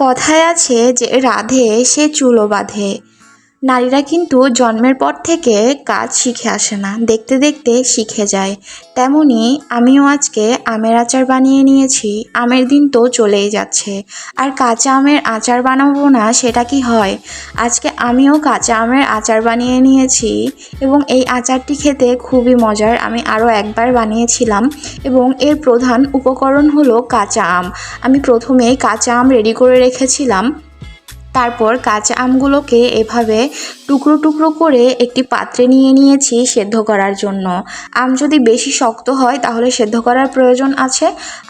কথায় আছে যে রাধে সে চুলো বাঁধে। নারীরা কিন্তু জন্মের পর থেকে কাজ শিখে আসে না, দেখতে দেখতে শিখে যায়। তেমনি আমিও আজকে আমের আচার বানিয়ে নিয়েছি। আমের দিন তো চলেই যাচ্ছে, আর কাঁচা আমের আচার বানাবো না সেটা কি হয়? আজকে আমিও কাঁচা আমের আচার বানিয়ে নিয়েছি এবং এই আচারটি খেতে খুবই মজার। আমি আরও একবার বানিয়েছিলাম এবং এর প্রধান উপকরণ হলো কাঁচা আম। আমি প্রথমেই কাঁচা আম রেডি করে রেখেছিলাম। তারপর কাঁচা আমগুলোকে এভাবে টুকরো টুকরো করে একটি পাত্রে নিয়ে নিয়েছি সেদ্ধ করার জন্য। আম যদি বেশি শক্ত হয় তাহলে সেদ্ধ করার প্রয়োজন আছে।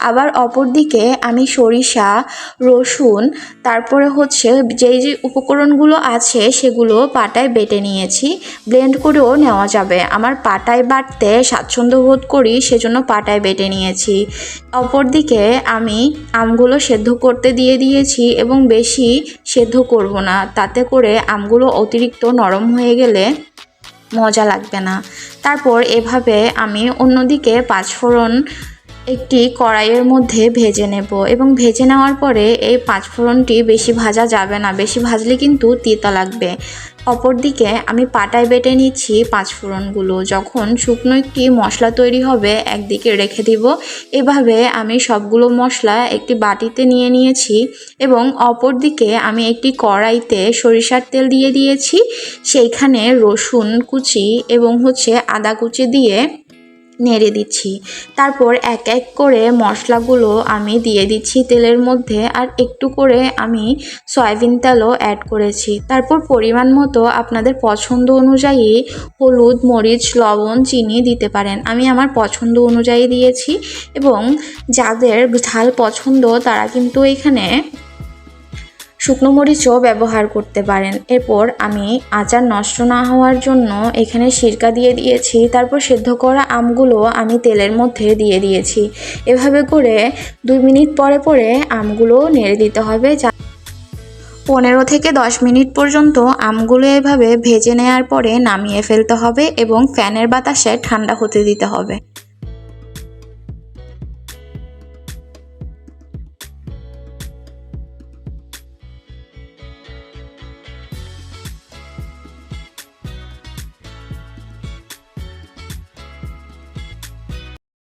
আবার অপরদিকে আমি সরিষা, রসুন, তারপরে যেই যে উপকরণগুলো আছে সেগুলো পাটায় বেটে নিয়েছি। ব্লেন্ড করেও নেওয়া যাবে, আমার পাটায় বাটতে স্বাচ্ছন্দ্য বোধ করি সেজন্য পাটায় বেটে নিয়েছি। অপরদিকে আমি আমগুলো সেদ্ধ করতে দিয়ে দিয়েছি এবং বেশি সেদ্ধ করব না, তাতে করে আমগুলো অতিরিক্ত নরম হয়ে গেলে মজা লাগবে না। তারপর এভাবে আমি অন্যদিকে পাঁচফোড়ন একটি কড়াইয়ের মধ্যে ভেজে নেব এবং ভেজে নেওয়ার পরে এই পাঁচফোড়নটি বেশি ভাজা যাবে না, বেশি ভাজলে কিন্তু তিতা লাগবে। অপরদিকে আমি পাটায় বেটে নিচ্ছি পাঁচফোড়নগুলো। যখন শুকনো একটি মশলা তৈরি হবে একদিকে রেখে দিব। এভাবে আমি সবগুলো মশলা একটি বাটিতে নিয়ে নিয়েছি এবং অপরদিকে আমি একটি কড়াইতে সরিষার তেল দিয়ে দিয়েছি। সেইখানে রসুন কুচি এবং আদা কুচি দিয়ে নেড়ে দিচ্ছি। তারপর এক এক করে মশলাগুলো আমি দিয়ে দিচ্ছি তেলের মধ্যে, আর একটু করে আমি সয়াবিন তেলও অ্যাড করেছি। তারপর পরিমাণ মতো আপনাদের পছন্দ অনুযায়ী হলুদ, মরিচ, লবণ, চিনি দিতে পারেন। আমি আমার পছন্দ অনুযায়ী দিয়েছি এবং যাদের ঝাল পছন্দ তারা কিন্তু এখানে শুকনো মরিচও ব্যবহার করতে পারেন। এরপর আমি আচার নষ্ট না হওয়ার জন্য এখানে সিরকা দিয়ে দিয়েছি। তারপর সেদ্ধ করা আমগুলো আমি তেলের মধ্যে দিয়ে দিয়েছি। এভাবে করে 2 মিনিট পরে পরে আমগুলো নেড়ে দিতে হবে। 15 থেকে 10 মিনিট পর্যন্ত আমগুলো এভাবে ভেজে নেওয়ার পরে নামিয়ে ফেলতে হবে এবং ফ্যানের বাতাসে ঠান্ডা হতে দিতে হবে।